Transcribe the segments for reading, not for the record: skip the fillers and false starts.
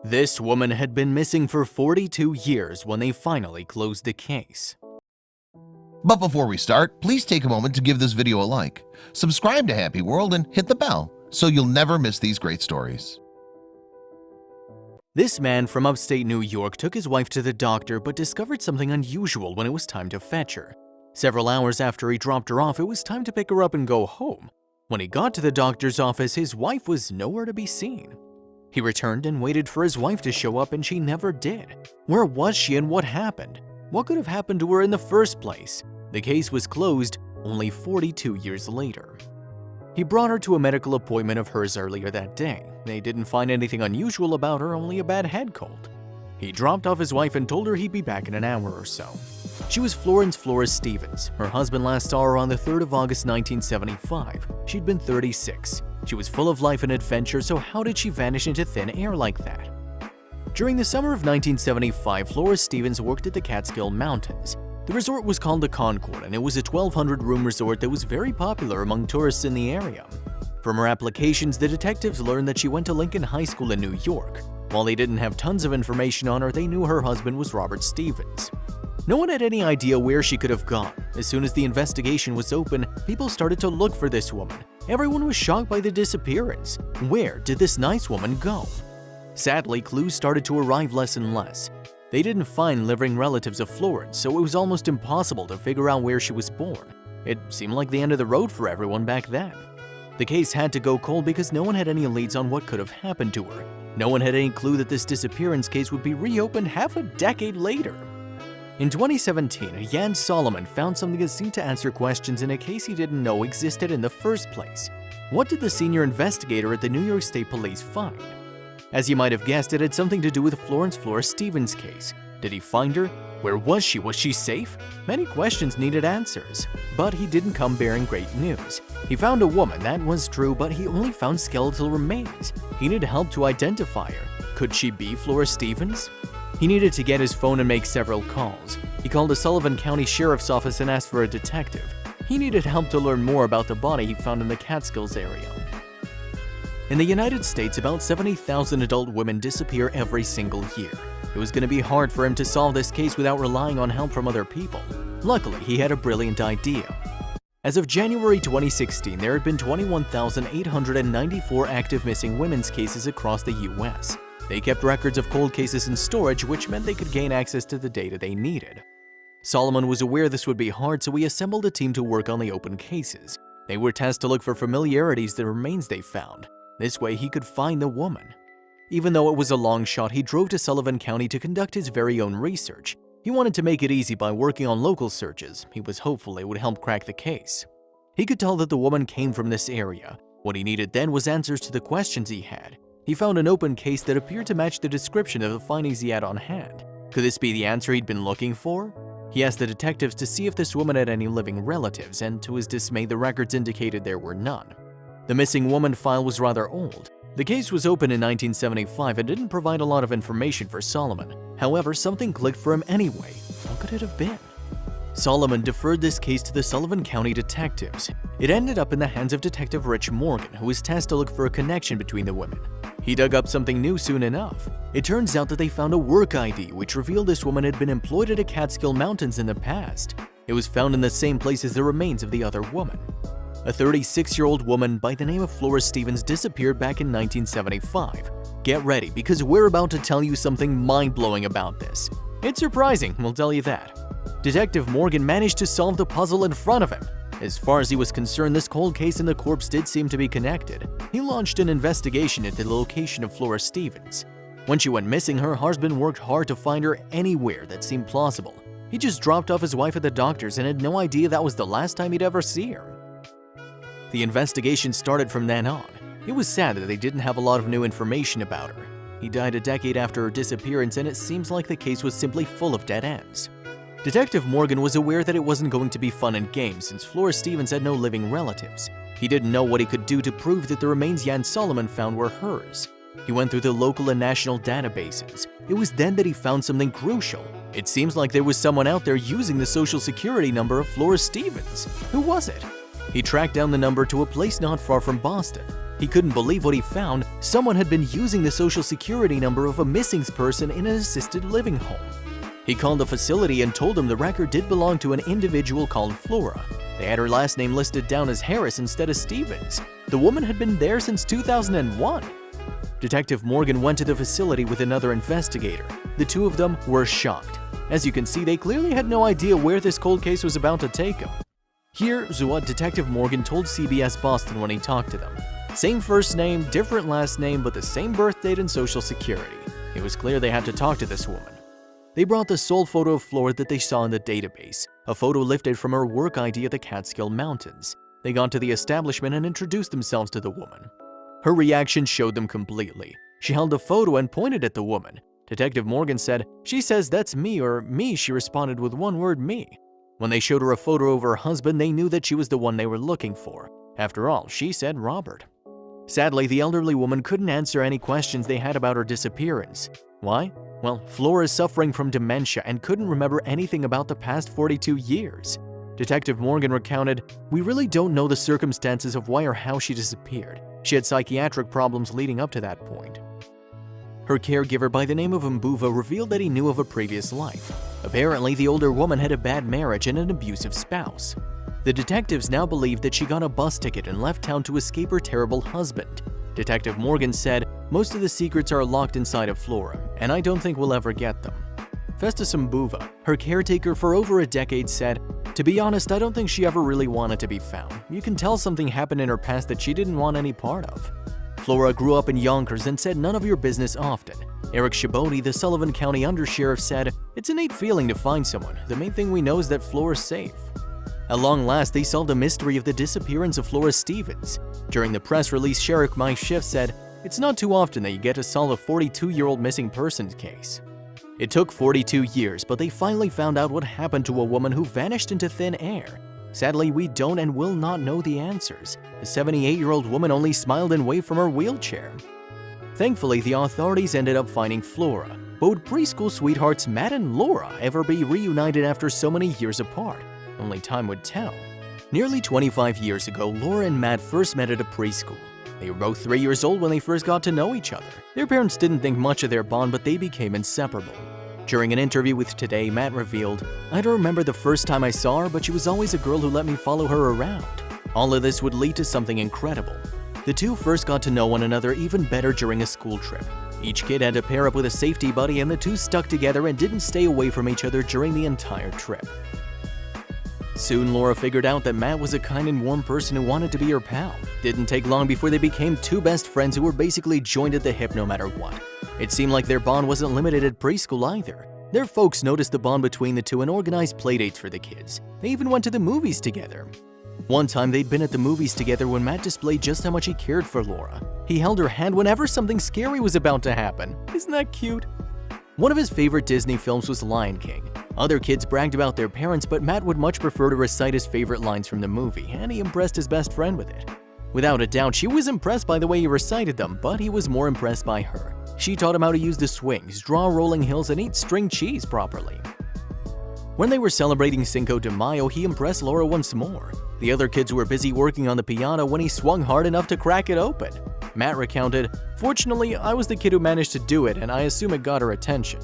This woman had been missing for 42 years when they finally closed the case. But before we start, please take a moment to give this video a like, subscribe to Happy World, and hit the bell so you'll never miss these great stories. This man from upstate New York took his wife to the doctor but discovered something unusual when it was time to fetch her. Several hours after he dropped her off, it was time to pick her up and go home. When he got to the doctor's office, his wife was nowhere to be seen. He returned and waited for his wife to show up, and she never did. Where was she and what happened? What could have happened to her in the first place? The case was closed only 42 years later. He brought her to a medical appointment of hers earlier that day. They didn't find anything unusual about her, only a bad head cold. He dropped off his wife and told her he'd be back in an hour or so. She was Florence Stevens. Her husband last saw her on the 3rd of August 1975. She'd been 36. She was full of life and adventure, so how did she vanish into thin air like that? During the summer of 1975, Florence Stevens worked at the Catskill Mountains. The resort was called the Concord, and it was a 1,200-room resort that was very popular among tourists in the area. From her applications, the detectives learned that she went to Lincoln High School in New York. While they didn't have tons of information on her, they knew her husband was Robert Stevens. No one had any idea where she could have gone. As soon as the investigation was open, people started to look for this woman. Everyone was shocked by the disappearance. Where did this nice woman go? Sadly, clues started to arrive less and less. They didn't find living relatives of Florence, so it was almost impossible to figure out where she was born. It seemed like the end of the road for everyone back then. The case had to go cold because no one had any leads on what could have happened to her. No one had any clue that this disappearance case would be reopened half a decade later. In 2017, Jan Solomon found something that seemed to answer questions in a case he didn't know existed in the first place. What did the senior investigator at the New York State Police find? As you might have guessed, it had something to do with Florence Stevens' case. Did he find her? Where was she? Was she safe? Many questions needed answers. But he didn't come bearing great news. He found a woman, that was true, but he only found skeletal remains. He needed help to identify her. Could she be Florence Stevens? He needed to get his phone and make several calls. He called the Sullivan County Sheriff's Office and asked for a detective. He needed help to learn more about the body he found in the Catskills area. In the United States, about 70,000 adult women disappear every single year. It was going to be hard for him to solve this case without relying on help from other people. Luckily, he had a brilliant idea. As of January 2016, there had been 21,894 active missing women's cases across the U.S. They kept records of cold cases in storage, which meant they could gain access to the data they needed. Solomon was aware this would be hard, so he assembled a team to work on the open cases. They were tasked to look for familiarities in the remains they found. This way, he could find the woman. Even though it was a long shot, he drove to Sullivan County to conduct his very own research. He wanted to make it easy by working on local searches. He was hopeful it would help crack the case. He could tell that the woman came from this area. What he needed then was answers to the questions he had. He found an open case that appeared to match the description of the findings he had on hand. Could this be the answer he'd been looking for? He asked the detectives to see if this woman had any living relatives, and to his dismay, the records indicated there were none. The missing woman file was rather old. The case was opened in 1975 and didn't provide a lot of information for Solomon. However, something clicked for him anyway. What could it have been? Solomon deferred this case to the Sullivan County detectives. It ended up in the hands of Detective Rich Morgan, who was tasked to look for a connection between the women. He dug up something new soon enough. It turns out that they found a work ID, which revealed this woman had been employed at the Catskill Mountains in the past. It was found in the same place as the remains of the other woman. A 36-year-old woman by the name of Florence Stevens disappeared back in 1975. Get ready, because we're about to tell you something mind-blowing about this. It's surprising, we'll tell you that. Detective Morgan managed to solve the puzzle in front of him. As far as he was concerned, this cold case and the corpse did seem to be connected. He launched an investigation into the location of Florence Stevens. When she went missing, her husband worked hard to find her anywhere that seemed plausible. He just dropped off his wife at the doctor's and had no idea that was the last time he'd ever see her. The investigation started from then on. It was sad that they didn't have a lot of new information about her. He died a decade after her disappearance, and it seems like the case was simply full of dead ends. Detective Morgan was aware that it wasn't going to be fun and games since Florence Stevens had no living relatives. He didn't know what he could do to prove that the remains Jan Solomon found were hers. He went through the local and national databases. It was then that he found something crucial. It seems like there was someone out there using the social security number of Florence Stevens. Who was it? He tracked down the number to a place not far from Boston. He couldn't believe what he found. Someone had been using the social security number of a missing person in an assisted living home. He called the facility and told them the record did belong to an individual called Flora. They had her last name listed down as Harris instead of Stevens. The woman had been there since 2001. Detective Morgan went to the facility with another investigator. The two of them were shocked. As you can see, they clearly had no idea where this cold case was about to take them. Here's what Detective Morgan told CBS Boston when he talked to them. Same first name, different last name, but the same birth date and social security. It was clear they had to talk to this woman. They brought the sole photo of Flora that they saw in the database, a photo lifted from her work ID at the Catskill Mountains. They got to the establishment and introduced themselves to the woman. Her reaction showed them completely. She held the photo and pointed at the woman. Detective Morgan said, "She says that's me," or "me," she responded with one word, "me." When they showed her a photo of her husband, they knew that she was the one they were looking for. After all, she said Robert. Sadly, the elderly woman couldn't answer any questions they had about her disappearance. Why? Well, Flora is suffering from dementia and couldn't remember anything about the past 42 years. Detective Morgan recounted, "We really don't know the circumstances of why or how she disappeared. She had psychiatric problems leading up to that point." Her caregiver by the name of Mbuva revealed that he knew of a previous life. Apparently, the older woman had a bad marriage and an abusive spouse. The detectives now believe that she got a bus ticket and left town to escape her terrible husband. Detective Morgan said, "Most of the secrets are locked inside of Flora, and I don't think we'll ever get them." Festus Mbuva, her caretaker for over a decade, said, "To be honest, I don't think she ever really wanted to be found. You can tell something happened in her past that she didn't want any part of." Flora grew up in Yonkers and said none of your business often. Eric Chaboti, the Sullivan County Undersheriff, said, "It's a neat feeling to find someone. The main thing we know is that Flora's safe." At long last, they solved the mystery of the disappearance of Flora Stevens. During the press release, Sheriff Mike Schiff said, "It's not too often that you get to solve a 42-year-old missing persons case." It took 42 years, but they finally found out what happened to a woman who vanished into thin air. Sadly, we don't and will not know the answers. The 78-year-old woman only smiled and waved from her wheelchair. Thankfully, the authorities ended up finding Flora. But would preschool sweethearts Matt and Laura ever be reunited after so many years apart? Only time would tell. Nearly 25 years ago, Laura and Matt first met at a preschool. They were both 3 years old when they first got to know each other. Their parents didn't think much of their bond, but they became inseparable. During an interview with Today, Matt revealed, "I don't remember the first time I saw her, but she was always a girl who let me follow her around." All of this would lead to something incredible. The two first got to know one another even better during a school trip. Each kid had to pair up with a safety buddy, and the two stuck together and didn't stay away from each other during the entire trip. Soon, Laura figured out that Matt was a kind and warm person who wanted to be her pal. Didn't take long before they became two best friends who were basically joined at the hip no matter what. It seemed like their bond wasn't limited at preschool either. Their folks noticed the bond between the two and organized playdates for the kids. They even went to the movies together. One time, they'd been at the movies together when Matt displayed just how much he cared for Laura. He held her hand whenever something scary was about to happen. Isn't that cute? One of his favorite Disney films was Lion King. Other kids bragged about their parents, but Matt would much prefer to recite his favorite lines from the movie, and he impressed his best friend with it. Without a doubt, she was impressed by the way he recited them, but he was more impressed by her. She taught him how to use the swings, draw rolling hills, and eat string cheese properly. When they were celebrating Cinco de Mayo, he impressed Laura once more. The other kids were busy working on the piano when he swung hard enough to crack it open. Matt recounted, "Fortunately, I was the kid who managed to do it, and I assume it got her attention."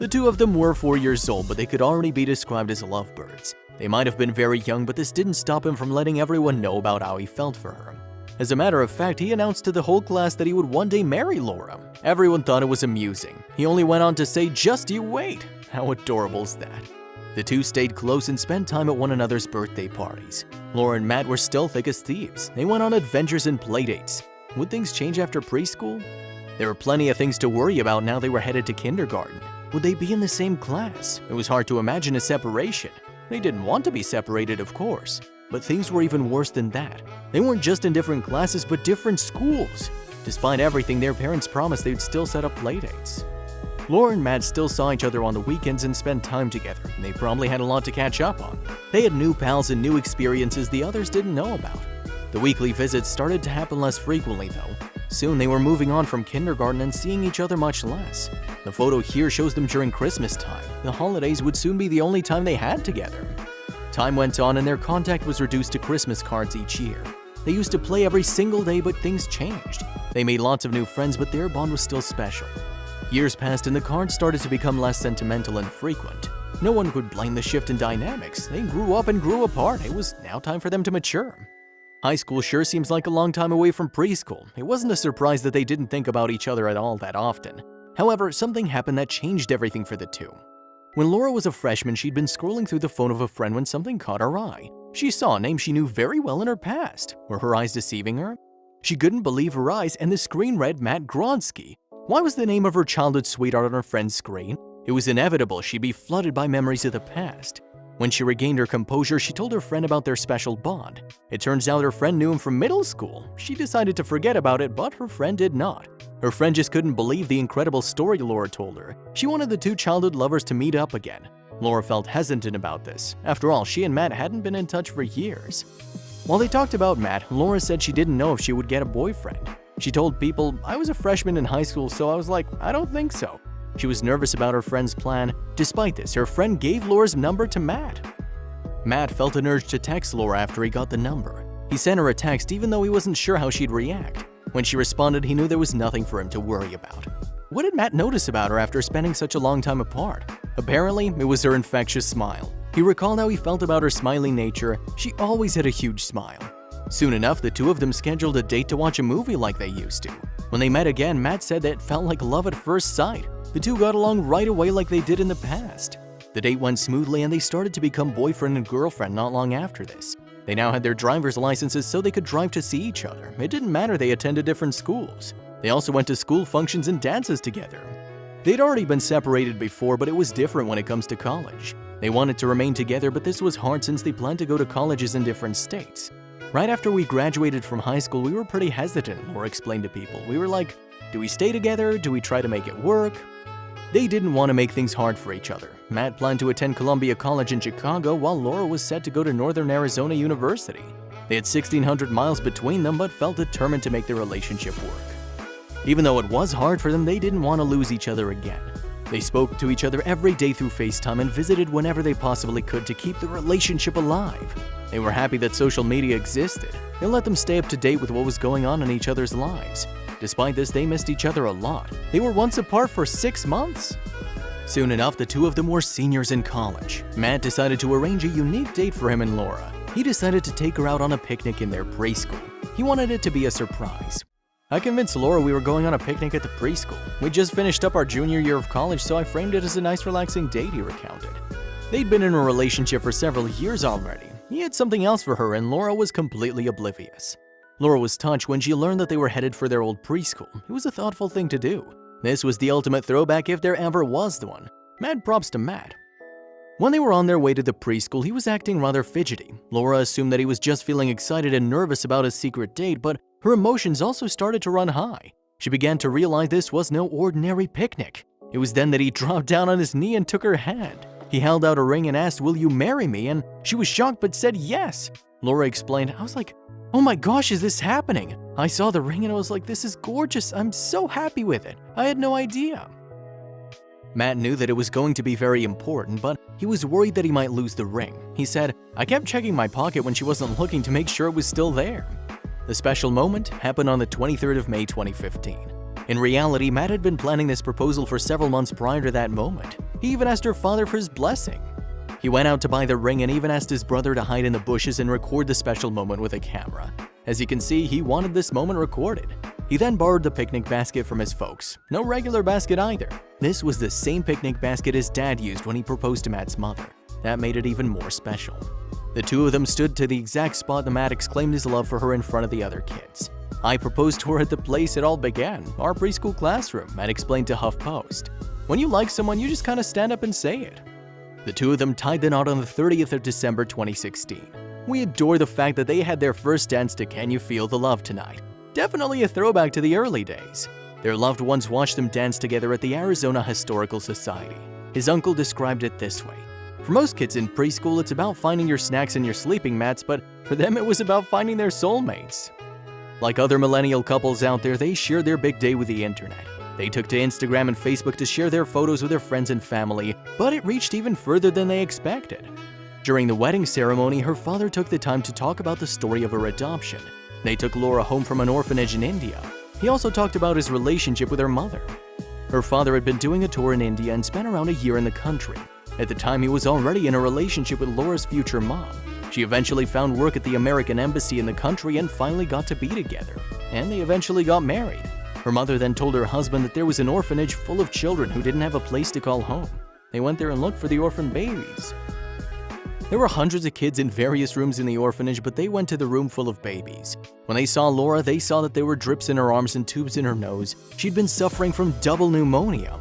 The two of them were 4 years old, but they could already be described as lovebirds. They might have been very young, but this didn't stop him from letting everyone know about how he felt for her. As a matter of fact, he announced to the whole class that he would one day marry Laura. Everyone thought it was amusing. He only went on to say, "Just you wait." How adorable is that? The two stayed close and spent time at one another's birthday parties. Laura and Matt were still thick as thieves. They went on adventures and playdates. Would things change after preschool? There were plenty of things to worry about now they were headed to kindergarten. Would they be in the same class? It was hard to imagine a separation. They didn't want to be separated, of course. But things were even worse than that. They weren't just in different classes, but different schools. Despite everything, their parents promised they'd still set up playdates. Laura and Matt still saw each other on the weekends and spent time together, and they probably had a lot to catch up on. They had new pals and new experiences the others didn't know about. The weekly visits started to happen less frequently, though. Soon they were moving on from kindergarten and seeing each other much less. The photo here shows them during Christmas time. The holidays would soon be the only time they had together. Time went on and their contact was reduced to Christmas cards each year. They used to play every single day, but things changed. They made lots of new friends, but their bond was still special. Years passed and the cards started to become less sentimental and frequent. No one could blame the shift in dynamics. They grew up and grew apart. It was now time for them to mature. High school sure seems like a long time away from preschool. It wasn't a surprise that they didn't think about each other at all that often. However, something happened that changed everything for the two. When Laura was a freshman, she'd been scrolling through the phone of a friend when something caught her eye. She saw a name she knew very well in her past. Were her eyes deceiving her? She couldn't believe her eyes, and the screen read Matt Gronsky. Why was the name of her childhood sweetheart on her friend's screen? It was inevitable she'd be flooded by memories of the past. When she regained her composure, she told her friend about their special bond. It turns out her friend knew him from middle school. She decided to forget about it, but her friend did not. Her friend just couldn't believe the incredible story Laura told her. She wanted the two childhood lovers to meet up again. Laura felt hesitant about this. After all, she and Matt hadn't been in touch for years. While they talked about Matt, Laura said she didn't know if she would get a boyfriend. She told people, "I was a freshman in high school, so I was like, I don't think so." She was nervous about her friend's plan. Despite this, her friend gave Laura's number to Matt. Matt felt an urge to text Laura after he got the number. He sent her a text even though he wasn't sure how she'd react. When she responded, he knew there was nothing for him to worry about. What did Matt notice about her after spending such a long time apart? Apparently, it was her infectious smile. He recalled how he felt about her smiling nature. She always had a huge smile. Soon enough, the two of them scheduled a date to watch a movie like they used to. When they met again, Matt said that it felt like love at first sight. The two got along right away like they did in the past. The date went smoothly and they started to become boyfriend and girlfriend not long after this. They now had their driver's licenses so they could drive to see each other. It didn't matter they attended different schools. They also went to school functions and dances together. They'd already been separated before, but it was different when it comes to college. They wanted to remain together, but this was hard since they planned to go to colleges in different states. Right after we graduated from high school, we were pretty hesitant, Laura explained to people. We were like, do we stay together? Do we try to make it work? They didn't want to make things hard for each other. Matt planned to attend Columbia College in Chicago, while Laura was set to go to Northern Arizona University. They had 1,600 miles between them, but felt determined to make their relationship work. Even though it was hard for them, they didn't want to lose each other again. They spoke to each other every day through FaceTime and visited whenever they possibly could to keep the relationship alive. They were happy that social media existed. It let them stay up to date with what was going on in each other's lives. Despite this, they missed each other a lot. They were once apart for 6 months. Soon enough, the two of them were seniors in college. Matt decided to arrange a unique date for him and Laura. He decided to take her out on a picnic in their preschool. He wanted it to be a surprise. I convinced Laura we were going on a picnic at the preschool. We just finished up our junior year of college, so I framed it as a nice relaxing date, he recounted. They'd been in a relationship for several years already. He had something else for her, and Laura was completely oblivious. Laura was touched when she learned that they were headed for their old preschool. It was a thoughtful thing to do. This was the ultimate throwback if there ever was one. Mad props to Matt. When they were on their way to the preschool, he was acting rather fidgety. Laura assumed that he was just feeling excited and nervous about his secret date, but her emotions also started to run high. She began to realize this was no ordinary picnic. It was then that he dropped down on his knee and took her hand. He held out a ring and asked, "Will you marry me?" And she was shocked but said yes. Laura explained, "I was like, oh my gosh, is this happening? I saw the ring and I was like, this is gorgeous. I'm so happy with it. I had no idea." Matt knew that it was going to be very important, but he was worried that he might lose the ring. He said, "I kept checking my pocket when she wasn't looking to make sure it was still there." The special moment happened on the 23rd of May 2015. In reality, Matt had been planning this proposal for several months prior to that moment. He even asked her father for his blessing. He went out to buy the ring and even asked his brother to hide in the bushes and record the special moment with a camera. As you can see, he wanted this moment recorded. He then borrowed the picnic basket from his folks. No regular basket either. This was the same picnic basket his dad used when he proposed to Matt's mother. That made it even more special. The two of them stood to the exact spot that Matt exclaimed his love for her in front of the other kids. "I proposed to her at the place it all began, our preschool classroom," Matt explained to HuffPost. "When you like someone, you just kind of stand up and say it." The two of them tied the knot on the 30th of December 2016. We adore the fact that they had their first dance to "Can You Feel the Love Tonight?" Definitely a throwback to the early days. Their loved ones watched them dance together at the Arizona Historical Society. His uncle described it this way: "For most kids in preschool, it's about finding your snacks and your sleeping mats, but for them it was about finding their soulmates." Like other millennial couples out there, they shared their big day with the internet. They took to Instagram and Facebook to share their photos with their friends and family, but it reached even further than they expected. During the wedding ceremony, her father took the time to talk about the story of her adoption. They took Laura home from an orphanage in India. He also talked about his relationship with her mother. Her father had been doing a tour in India and spent around a year in the country. At the time, he was already in a relationship with Laura's future mom. She eventually found work at the American embassy in the country and finally got to be together. And they eventually got married. Her mother then told her husband that there was an orphanage full of children who didn't have a place to call home. They went there and looked for the orphan babies. There were hundreds of kids in various rooms in the orphanage, but they went to the room full of babies. When they saw Laura, they saw that there were drips in her arms and tubes in her nose. She'd been suffering from double pneumonia.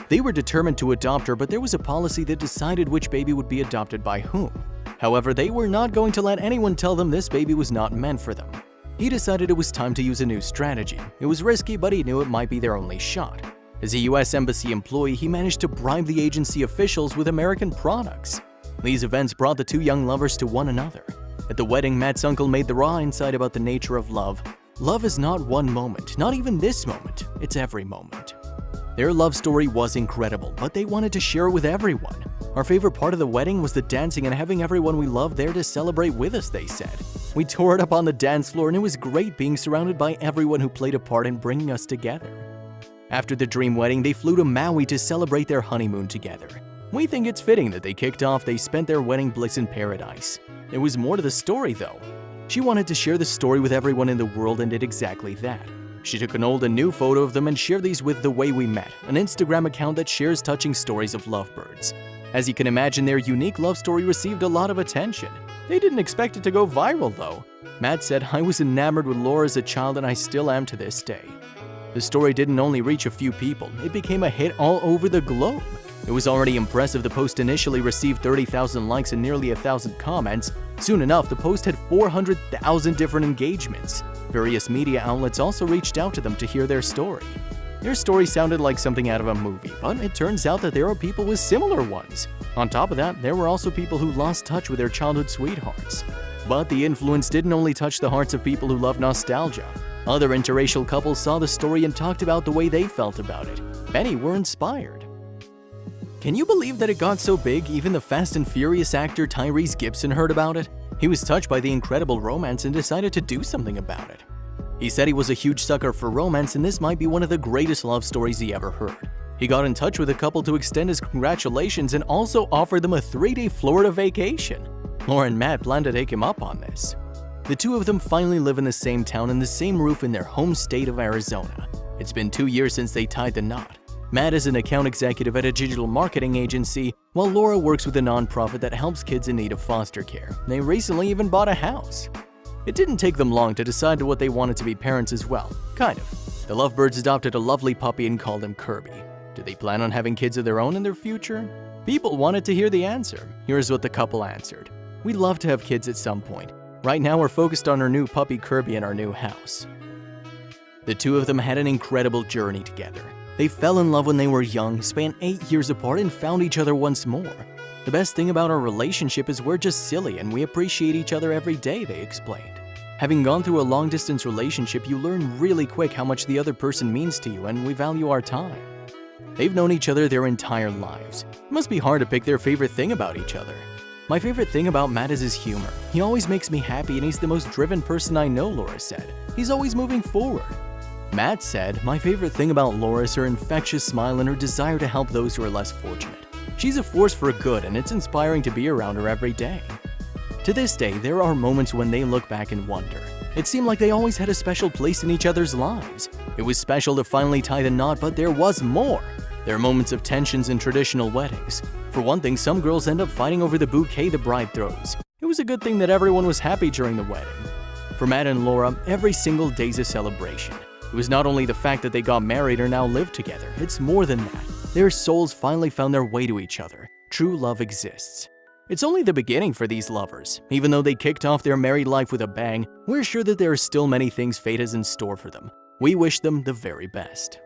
They were determined to adopt her, but there was a policy that decided which baby would be adopted by whom. However, they were not going to let anyone tell them this baby was not meant for them. He decided it was time to use a new strategy. It was risky, but he knew it might be their only shot. As a US Embassy employee, he managed to bribe the agency officials with American products. These events brought the two young lovers to one another. At the wedding, Matt's uncle made the raw insight about the nature of love. Love is not one moment, not even this moment, it's every moment. Their love story was incredible, but they wanted to share it with everyone. Our favorite part of the wedding was the dancing and having everyone we loved there to celebrate with us, they said. We tore it up on the dance floor and it was great being surrounded by everyone who played a part in bringing us together. After the dream wedding, they flew to Maui to celebrate their honeymoon together. We think it's fitting that they spent their wedding bliss in paradise. There was more to the story though. She wanted to share the story with everyone in the world and did exactly that. She took an old and new photo of them and shared these with The Way We Met, an Instagram account that shares touching stories of lovebirds. As you can imagine, their unique love story received a lot of attention. They didn't expect it to go viral though. Matt said, "I was enamored with Laura as a child and I still am to this day." The story didn't only reach a few people, it became a hit all over the globe. It was already impressive. The post initially received 30,000 likes and nearly 1,000 comments. Soon enough, the post had 400,000 different engagements. Various media outlets also reached out to them to hear their story. Their story sounded like something out of a movie, but it turns out that there are people with similar ones. On top of that, there were also people who lost touch with their childhood sweethearts. But the influence didn't only touch the hearts of people who love nostalgia. Other interracial couples saw the story and talked about the way they felt about it. Many were inspired. Can you believe that it got so big, even the Fast and Furious actor Tyrese Gibson heard about it? He was touched by the incredible romance and decided to do something about it. He said he was a huge sucker for romance and this might be one of the greatest love stories he ever heard. He got in touch with the couple to extend his congratulations and also offered them a 3-day Florida vacation. Laura and Matt plan to take him up on this. The two of them finally live in the same town and the same roof in their home state of Arizona. It's been 2 years since they tied the knot. Matt is an account executive at a digital marketing agency, while Laura works with a nonprofit that helps kids in need of foster care. They recently even bought a house. It didn't take them long to decide what they wanted to be parents as well. Kind of. The lovebirds adopted a lovely puppy and called him Kirby. Do they plan on having kids of their own in their future? People wanted to hear the answer. Here's what the couple answered. "We'd love to have kids at some point. Right now we're focused on our new puppy Kirby and our new house." The two of them had an incredible journey together. They fell in love when they were young, spent 8 years apart, and found each other once more. "The best thing about our relationship is we're just silly and we appreciate each other every day," they explained. Having gone through a long-distance relationship, you learn really quick how much the other person means to you and we value our time. They've known each other their entire lives. It must be hard to pick their favorite thing about each other. "My favorite thing about Matt is his humor. He always makes me happy and he's the most driven person I know," Laura said. "He's always moving forward." Matt said, "My favorite thing about Laura is her infectious smile and her desire to help those who are less fortunate. She's a force for good and it's inspiring to be around her every day." To this day, there are moments when they look back and wonder. It seemed like they always had a special place in each other's lives. It was special to finally tie the knot, but there was more. There are moments of tensions in traditional weddings. For one thing, some girls end up fighting over the bouquet the bride throws. It was a good thing that everyone was happy during the wedding. For Matt and Laura, every single day's a celebration. It was not only the fact that they got married or now live together, it's more than that. Their souls finally found their way to each other. True love exists. It's only the beginning for these lovers. Even though they kicked off their married life with a bang, we're sure that there are still many things fate has in store for them. We wish them the very best.